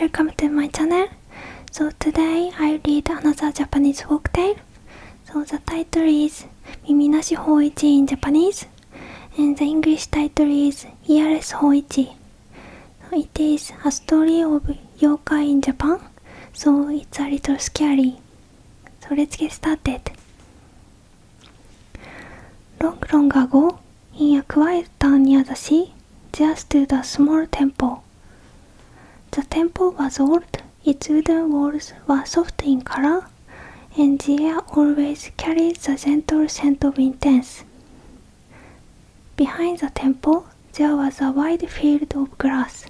welcome to my channel. So today I read another Japanese folktale. So the title is Earless Hoichi in Japanese, and the English title is Earless Hoichi. So it is a story of yokai in Japan, so it's a little scary. So let's get started. Long, long ago, in a quiet town near the sea, there stood a small temple. The temple was old, its wooden walls were soft in color, and the air always carried the gentle scent of incense. Behind the temple, there was a wide field of grass,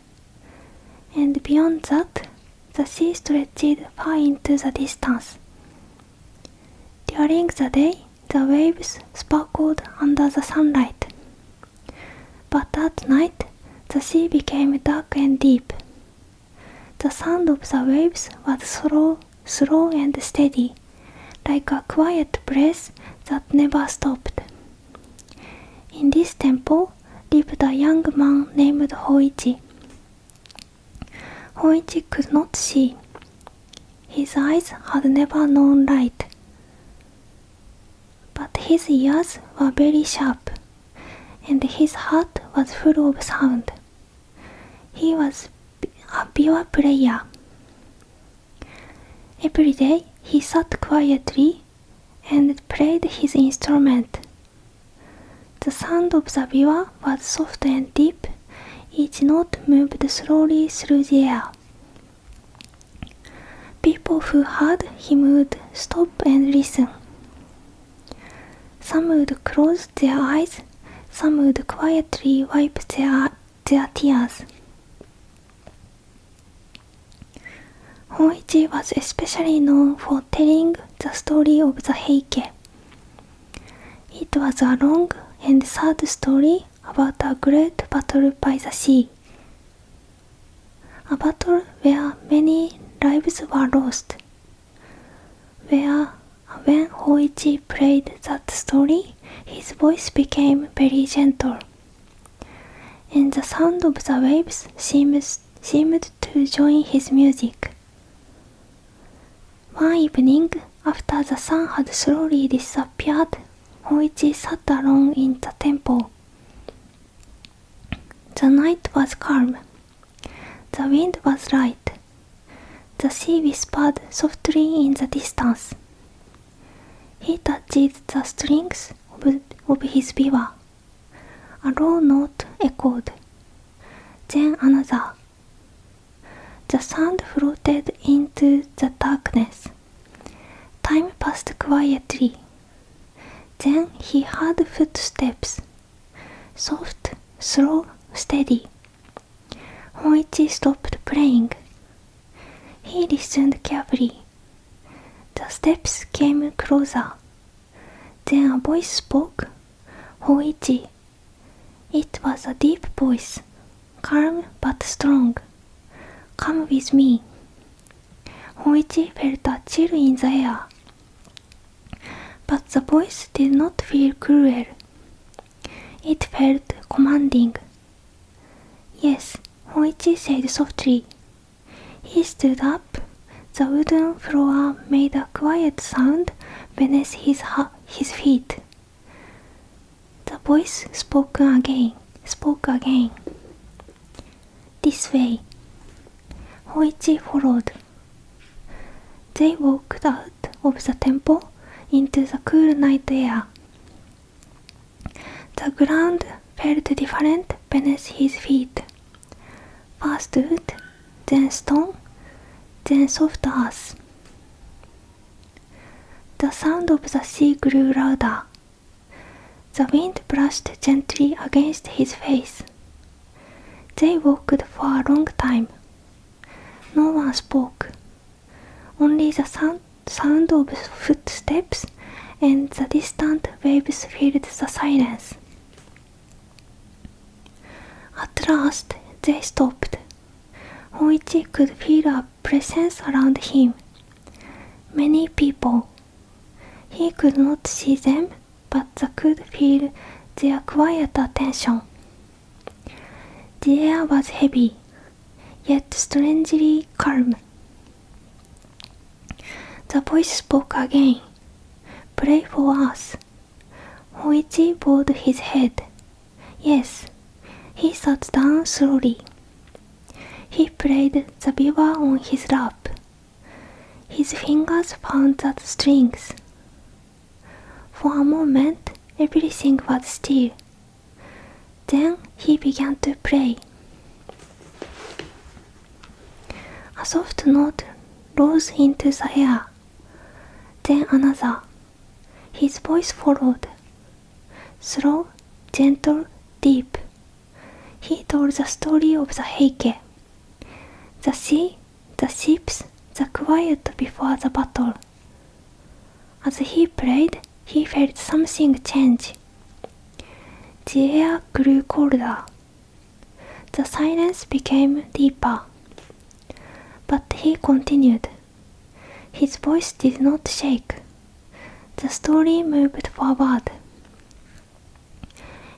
and beyond that, the sea stretched far into the distance. During the day, the waves sparkled under the sunlight. But at night, the sea became dark and deep. The sound of the waves was slow and steady, like a quiet breath that never stopped. In this temple lived a young man named Hoichi. Hoichi could not see. His eyes had never known light. But his ears were very sharp, and his heart was full of sound. He was a pure player. Every day he sat quietly and played his instrument. The sound of the biwa was soft and deep. Each note moved slowly through the air. People who heard him would stop and listen. Some would close their eyes, some would quietly wipe their tears. Hoichi was especially known for telling the story of the Heike. It was a long and sad story about a great battle by the sea. A battle where many lives were lost. When Hoichi played that story, his voice became very gentle, and the sound of the waves seemed to join his music. One evening, after the sun had slowly disappeared, Hoichi sat alone in the temple. The night was calm. The wind was light. The sea whispered softly in the distance. He touched the strings of his biwa. A low note echoed. Then another. The sound floated into the darkness. Time passed quietly. Then he heard footsteps. Soft, slow, steady. Hoichi stopped playing. He listened carefully. The steps came closer. Then a voice spoke. Hoichi. It was a deep voice, calm but strong. Come with me. Hoichi felt a chill in the air. But the voice did not feel cruel. It felt commanding. Yes, Hoichi said softly. He stood up. The wooden floor made a quiet sound beneath his feet. The voice spoke again. This way. Hoichi followed. They walked out of the temple into the cool night air. The ground felt different beneath his feet. First wood, then stone, then soft earth. The sound of the sea grew louder. The wind brushed gently against his face. They walked for a long time. No one spoke. Only the sound of footsteps and the distant waves filled the silence. At last, they stopped. Hoichi could feel a presence around him. Many people. He could not see them, but could feel their quiet attention. The air was heavy, yet strangely calm. The voice spoke again. Pray for us. Hoichi bowed his head. Yes. He sat down slowly. He played the biwa on his lap. His fingers found the strings. For a moment, everything was still. Then he began to play. A soft note rose into the air. Then another. His voice followed. Slow, gentle, deep. He told the story of the heike. The sea, the ships, the quiet before the battle. As he played, he felt something change. The air grew colder. The silence became deeper. But he continued. His voice did not shake. The story moved forward.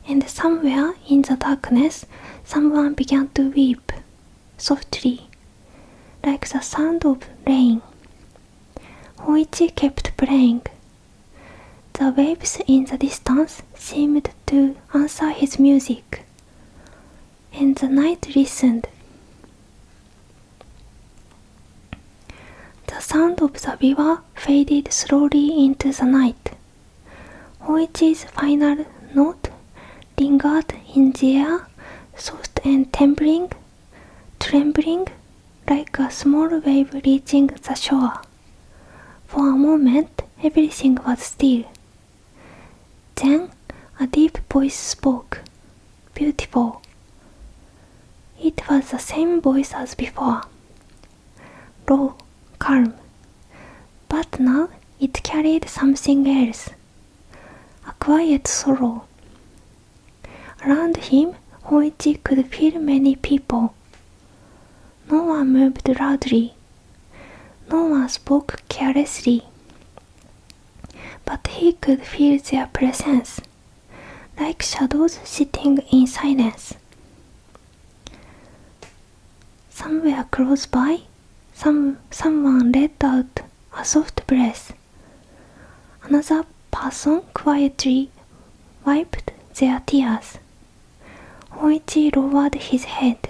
And somewhere in the darkness, someone began to weep, softly, like the sound of rain. Hoichi kept playing. The waves in the distance seemed to answer his music, and the night listened. The sound of the biwa faded slowly into the night. Hoichi's final note lingered in the air, soft and trembling, like a small wave reaching the shore. For a moment, everything was still. Then a deep voice spoke. Beautiful. It was the same voice as before. Low, calm. But now it carried something else. A quiet sorrow. Around him, Hoichi could feel many people. No one moved loudly. No one spoke carelessly. But he could feel their presence, like shadows sitting in silence. Somewhere close by, someone let out a soft breath. Another person quietly wiped their tears. Hoichi lowered his head.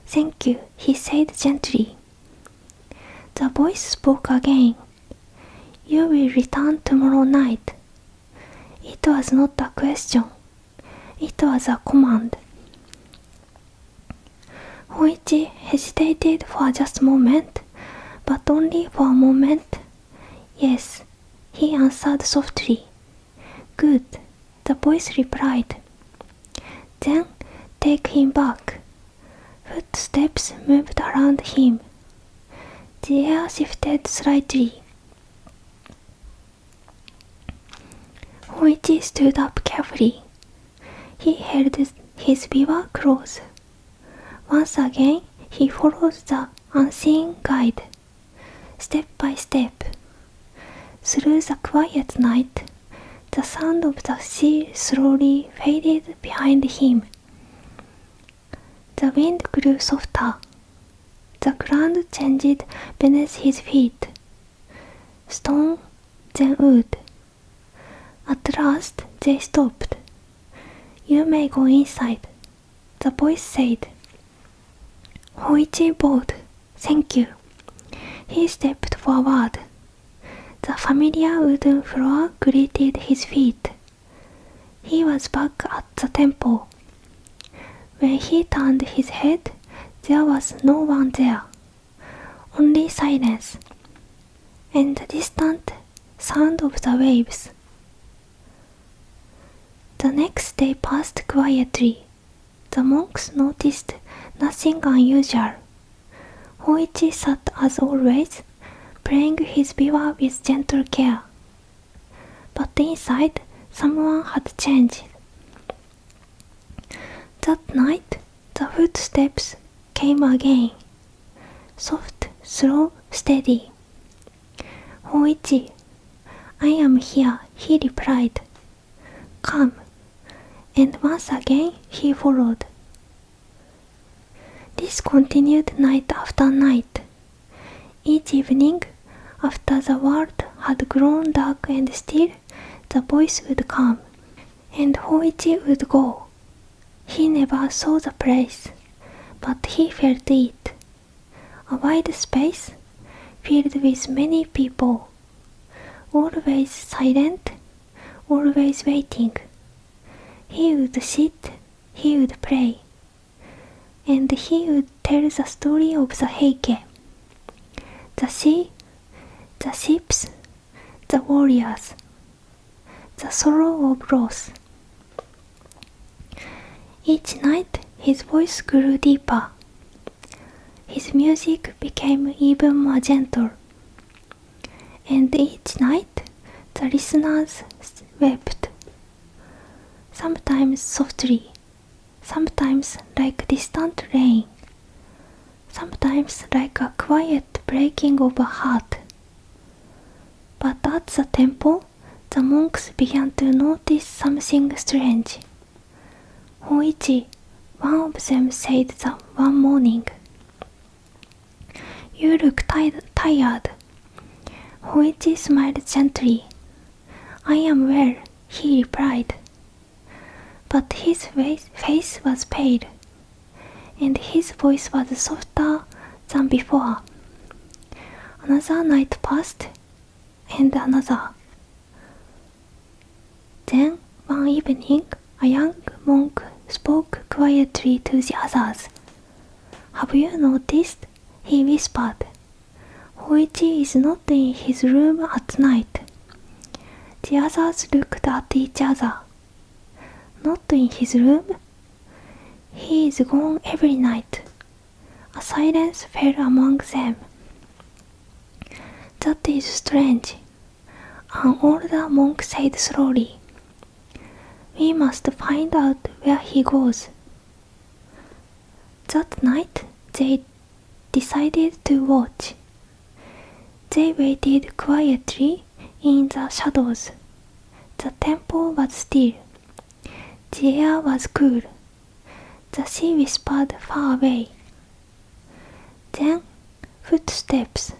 Thank you, he said gently. The voice spoke again. You will return tomorrow night. It was not a question. It was a command. Hoichi hesitated for just a moment, but only for a moment. Yes, he answered softly. Good, the voice replied. Then take him back. Footsteps moved around him. The air shifted slightly. Hoichi stood up carefully. He held his biwa close. Once again, he followed the unseen guide, step by step. Through the quiet night, the sound of the sea slowly faded behind him. The wind grew softer. The ground changed beneath his feet. Stone, then wood. At last they stopped. You may go inside, the voice said. Hoichi bowed. Thank you. He stepped forward. The familiar wooden floor greeted his feet. He was back at the temple. When he turned his head, there was no one there. Only silence. And the distant sound of the waves. The next day passed quietly. The monks noticed nothing unusual. Hoichi sat as always, playing his biwa with gentle care. But inside, someone had changed. That night, the footsteps came again. Soft, slow, steady. Hoichi, I am here, he replied. Come. And once again he followed. This This continued night after night. Each evening, after the world had grown dark and still, the voice would come, and Hoichi would go. He never saw the place, but he felt it. A wide space, filled with many people, always silent, always waiting. He would sit, he would pray, and he would tell the story of the Heike, the sea, the ships, the warriors, the sorrow of loss. Each night his voice grew deeper. His music became even more gentle. And each night the listeners wept. Sometimes softly, sometimes like distant rain, sometimes like a quiet breaking of a heart. But at the temple, the monks began to notice something strange. Hoichi, one of them said that one morning. You look tired. Hoichi smiled gently. I am well, he replied. But his face was pale, and his voice was softer than before. Another night passed, and another. Then, one evening, a young monk spoke quietly to the others. Have you noticed? He whispered. Hoichi is not in his room at night. The others looked at each other. Not in his room? He is gone every night. A silence fell among them. That is strange, an older monk said slowly. We must find out where he goes. That night they decided to watch. They waited quietly in the shadows. The temple was still. The air was cool. The sea whispered far away. Then footsteps,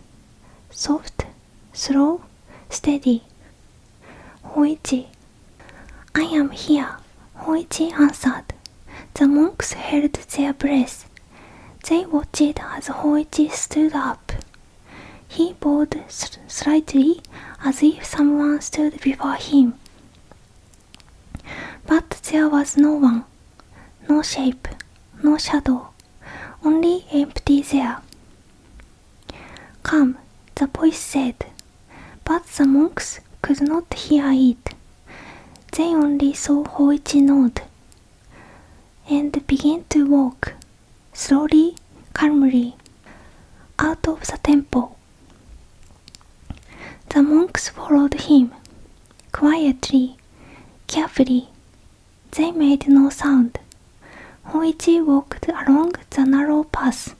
soft, slow, steady. Hoichi. I am here, Hoichi answered. The monks held their breath. They watched as Hoichi stood up. He bowed slightly as if someone stood before him. But there was no one, no shape, no shadow, only empty there. Come, the voice said, but the monks could not hear it. They only saw Hoichi nod and begin to walk, slowly, calmly, out of the temple. The monks followed him, quietly, carefully. They made no sound. Hoichi walked along the narrow path.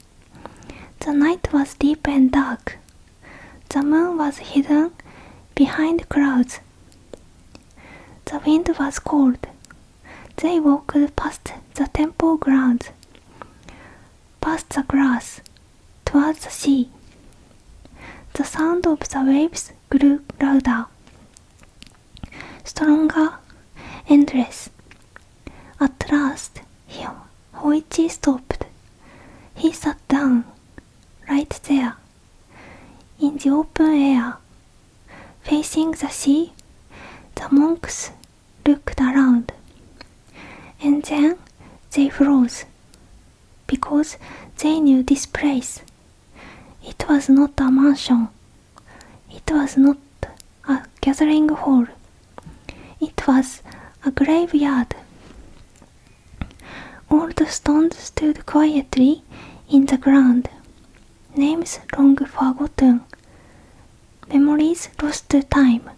The night was deep and dark. The moon was hidden behind clouds. The wind was cold. They walked past the temple grounds, past the grass, towards the sea. The sound of the waves grew louder, stronger, endless. At last, Hoichi stopped. He sat down, right there, in the open air, facing the sea. The monks looked around, and then they froze, because they knew this place. It was not a mansion. It was not a gathering hall. It was a graveyard. Old stones stood quietly in the ground, names long forgotten, memories lost to time.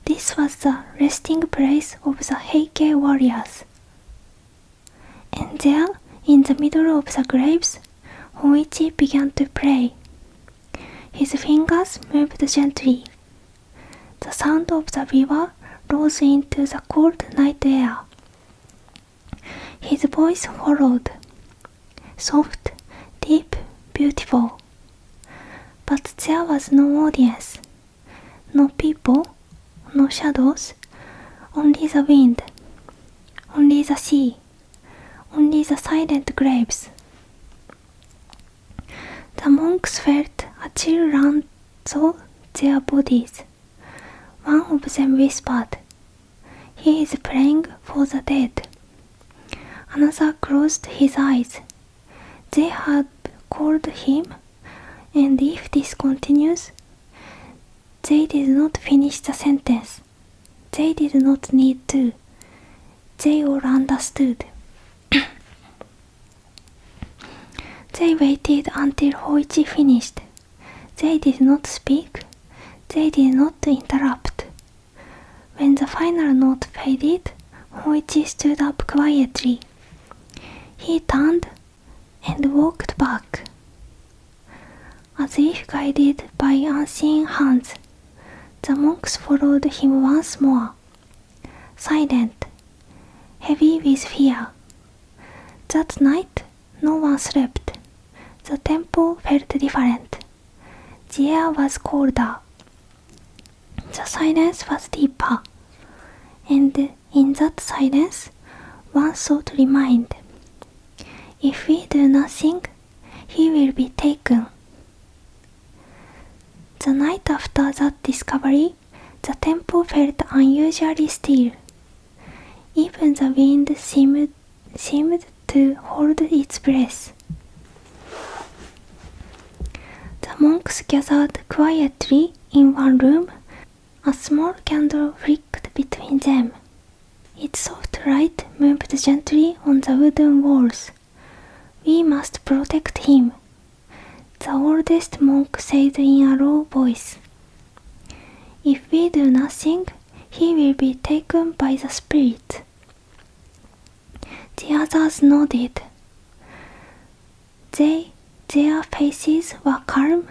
This was the resting place of the Heike warriors. And there, in the middle of the graves, Hoichi began to pray. His fingers moved gently. The sound of the river rose into the cold night air. His voice followed. soft, deep, beautiful. But there was no audience, no people, no shadows, only the wind, only the sea, only the silent graves. The monks felt a chill run through their bodies. One of them whispered, "He is praying for the dead." Another closed his eyes. They had called him, and if this continues, they did not finish the sentence. They did not need to. They all understood. They waited until Hoichi finished. They did not speak. They did not interrupt. When the final note faded, Hoichi stood up quietly. He turned and walked back. As if guided by unseen hands, the monks followed him once more, silent, heavy with fear. That night, no one slept. The temple felt different. The air was colder. The silence was deeper. And in that silence, one thought remained. If we do nothing, he will be taken. The night after that discovery, the temple felt unusually still. Even the wind seemed to hold its breath. The monks gathered quietly in one room. A small candle flickered between them. Its soft light moved gently on the wooden walls. "We must protect him," the oldest monk said in a low voice. "If we do nothing, he will be taken by the spirit." The others nodded. Their faces were calm,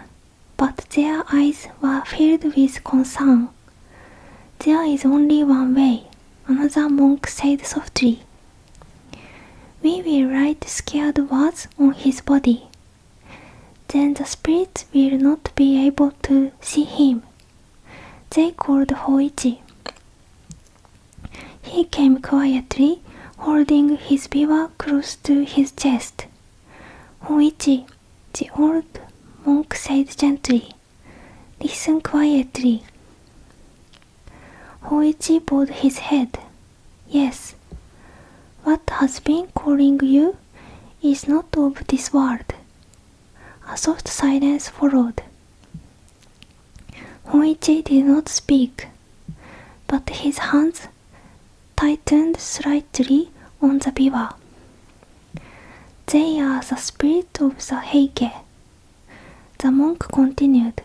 but their eyes were filled with concern. "There is only one way," another monk said softly. "We will write scared words on his body. Then the spirits will not be able to see him." They called Hoichi. He came quietly, holding his biwa close to his chest. "Hoichi," the old monk said gently, "listen quietly." Hoichi bowed his head. "Yes. What has been calling you is not of this world." A soft silence followed. Hoichi did not speak, but his hands tightened slightly on the biwa. "They are the spirit of the heike," the monk continued.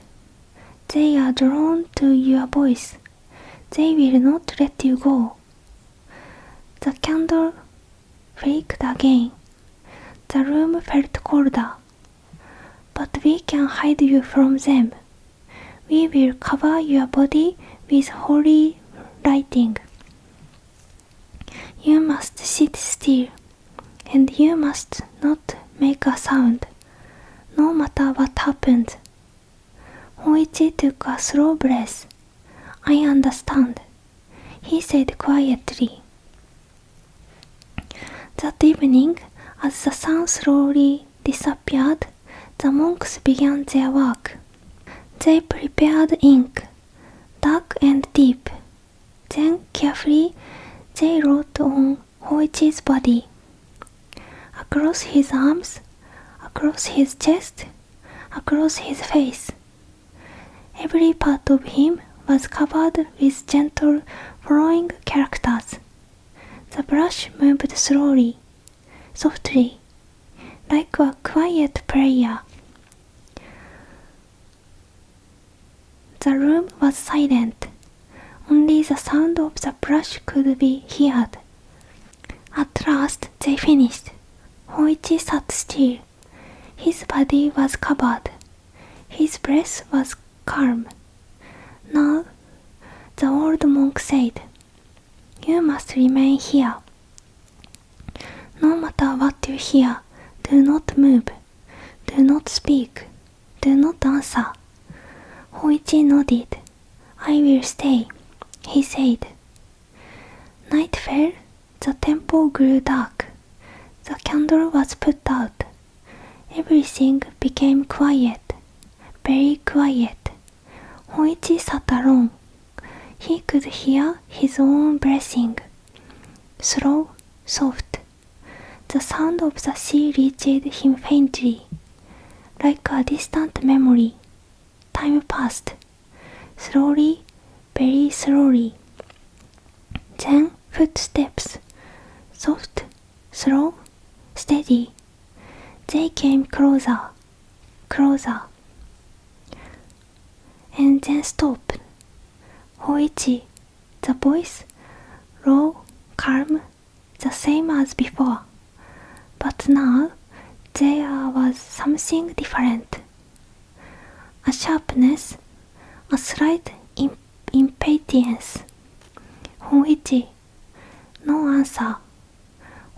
"They are drawn to your voice. They will not let you go." The candle flickered again. The room felt colder. "But we can hide you from them. We will cover your body with holy writing. You must sit still, and you must not make a sound, no matter what happens." Hoichi took a slow breath. "I understand," he said quietly. That evening, as the sun slowly disappeared, the monks began their work. They prepared ink, dark and deep. Then carefully they wrote on Hoichi's body. Across his arms, across his chest, across his face. Every part of him was covered with gentle, flowing characters. The brush moved slowly, softly, like a quiet prayer. The room was silent. Only the sound of the brush could be heard. At last they finished. Hoichi sat still. His body was covered. His breath was calm. "Now," the old monk said, "you must remain here. No matter what you hear, Do not move. Do not speak. Do not answer. Hoichi nodded. I will stay, he said. Night fell. The temple grew dark. The candle was put out. Everything became quiet. Very quiet. Hoichi sat alone. He could hear his own breathing. Slow, soft. The sound of the sea reached him faintly, like a distant memory. Time passed. Slowly, very slowly. Then footsteps. Soft, slow, steady. They came closer, closer. And then stopped. Hoichi, the voice, low, calm, the same as before. But now there was something different. A sharpness, a slight impatience. Hoichi, no answer.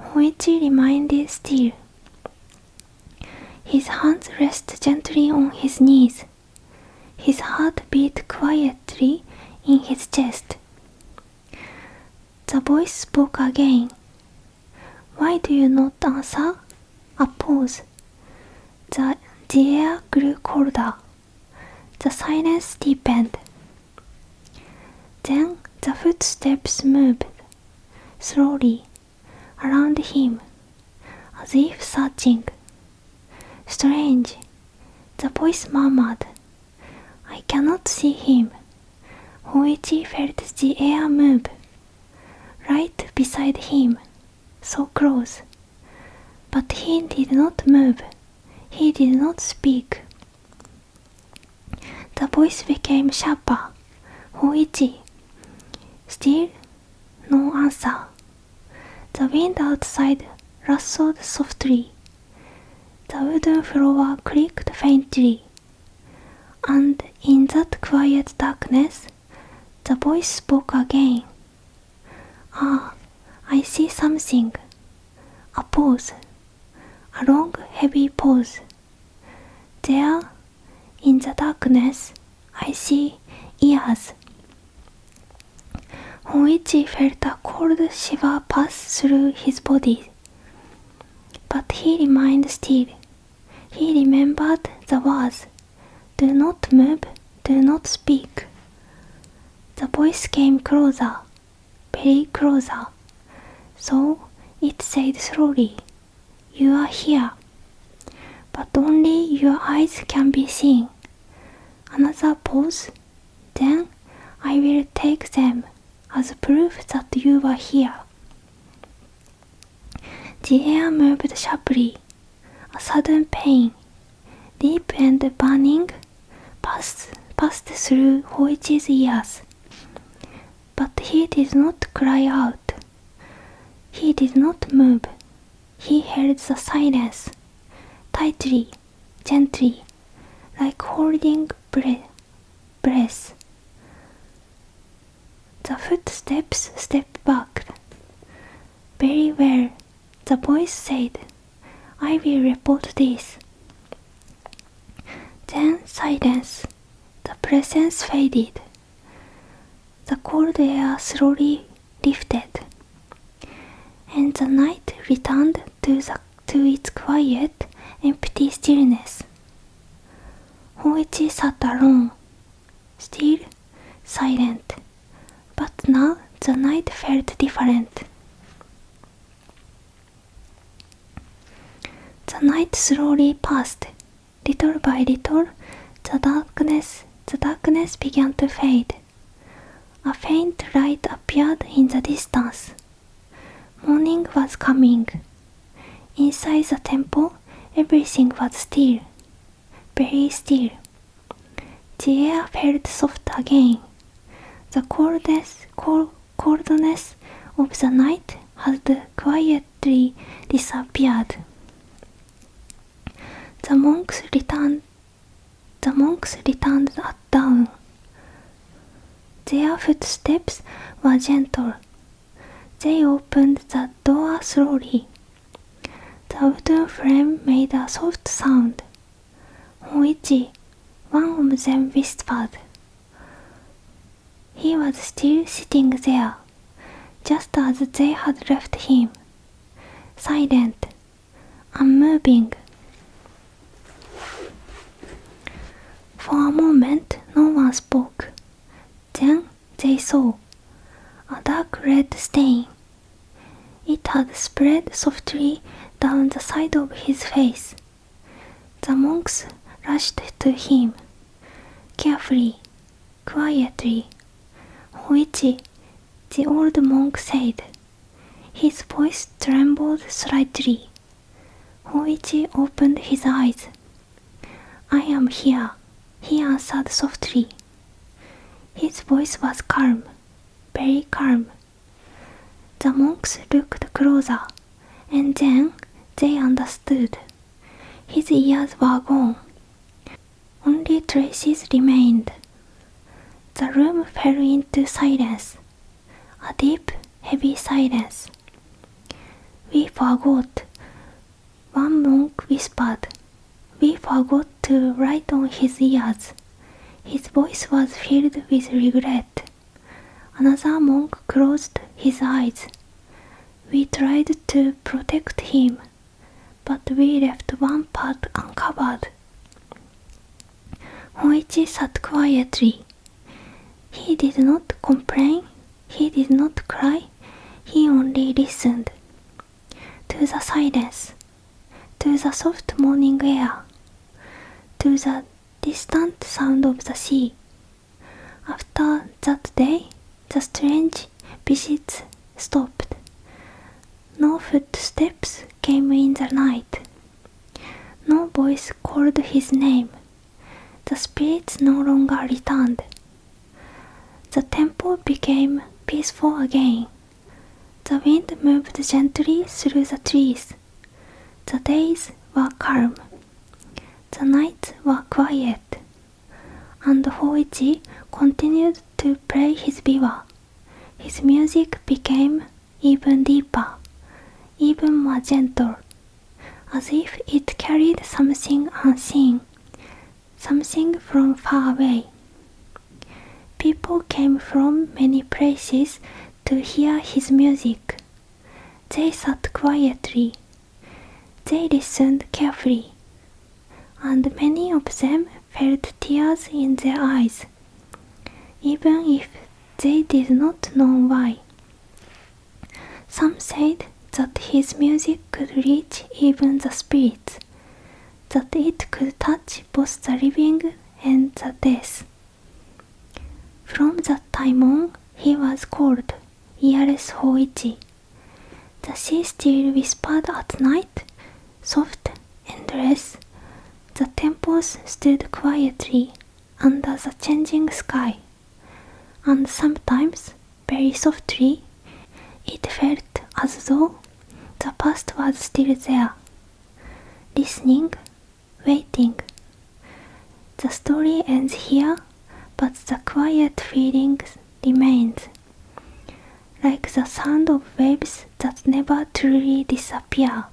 Hoichi remained still. His hands rested gently on his knees. His heart beat quietly in his chest. The voice spoke again. Why do you not answer? A pause. The air grew colder. The silence deepened. Then the footsteps moved, slowly, around him, as if searching. Strange, the voice murmured. I cannot see him. Hoichi felt the air move, right beside him, so close. But he did not move. He did not speak. The voice became sharper. Hoichi. Still, no answer. The wind outside rustled softly. The wooden floor creaked faintly. And in that quiet darkness, the voice spoke again. Ah, I see something. A pause. A long, heavy pause. There, in the darkness, I see ears. Hoichi felt a cold shiver pass through his body. But he remained still. He remembered the words. Do not move, do not speak. The voice came closer, very closer. So it said slowly, You are here. But only your eyes can be seen. Another pause. Then I will take them as proof that you are here. The air moved sharply. A sudden pain, deep and burning, passed through Hoichi's ears. But he did not cry out. He did not move. He held the silence, tightly, gently, like holding breath. The footsteps stepped back. Very well, the voice said. I will report this. Then silence. The presence faded. The cold air slowly lifted, and the night returned to its quiet, empty stillness. Hoichi sat alone, still, silent, but now the night felt different. The night slowly passed. Little by little, the darkness began to fade. A faint light appeared in the distance. Morning was coming. Inside the temple, everything was still, very still. The air felt soft again. The coldness of the night had quietly disappeared. The monks returned at dawn. Their footsteps were gentle. They opened the door slowly. The wooden frame made a soft sound. Hoichi, one of them whispered. He was still sitting there, just as they had left him, silent, unmoving. For a moment no one spoke. Then they saw a dark red stain. It had spread softly down the side of his face. The monks rushed to him, carefully, quietly. Hoichi, the old monk said. His voice trembled slightly. Hoichi opened his eyes. I am here, he answered softly. His voice was calm, very calm. The monks looked closer, and then they understood. His ears were gone. Only traces remained. The room fell into silence, a deep, heavy silence. We forgot, one monk whispered. We forgot to write on his ears. His voice was filled with regret. Another monk closed his eyes. We tried to protect him, but we left one part uncovered. Hoichi sat quietly. He did not complain, he did not cry, he only listened. To the silence, to the soft morning air, to the distant sound of the sea. After that day, the strange visits stopped. No footsteps came in the night. No voice called his name. The spirits no longer returned. The temple became peaceful again. The wind moved gently through the trees. The days were calm. The nights were quiet. And Hoichi continued to play his biwa. His music became even deeper, even more gentle, as if it carried something unseen, something from far away. People came from many places to hear his music. They sat quietly. They listened carefully, and many of them felt tears in their eyes, even if they did not know why. Some said that his music could reach even the spirits, that it could touch both the living and the dead. From that time on, he was called Earless Hoichi. The sea still whispered at night, soft and endless. The temples stood quietly under the changing sky, and sometimes, very softly, it felt as though the past was still there, listening, waiting. The story ends here, but the quiet feeling remains, like the sound of waves that never truly disappear.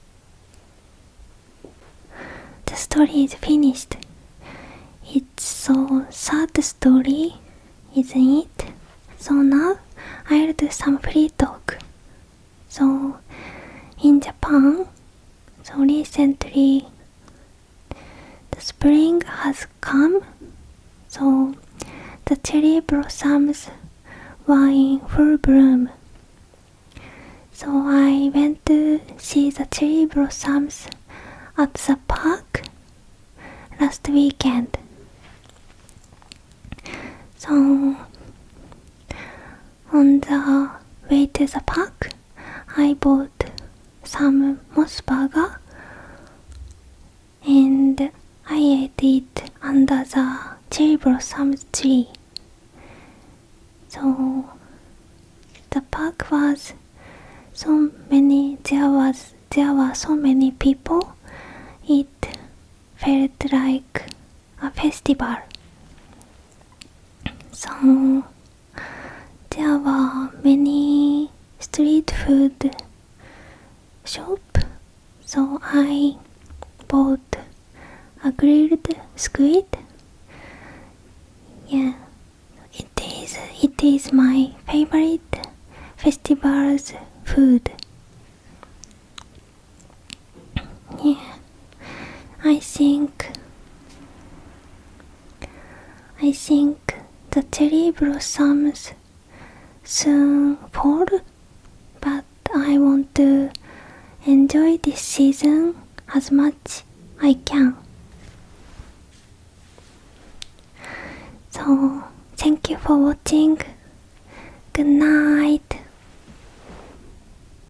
The story is finished. It's so sad story, isn't it? So now I'll do some free talk. So in Japan, recently the spring has come, so the cherry blossoms were in full bloom. So I went to see the cherry blossoms at the park last weekend. So on the way to the park, I bought some moss burger and I ate it under the cherry blossom tree. So the park was there were so many people. It felt like a festival. So there were many street food shops. So I bought a grilled squid. Yeah, it is my favorite festival's food. Yeah, I think the cherry blossoms soon fall, but I want to enjoy this season as much I can. So, thank you for watching. Good night.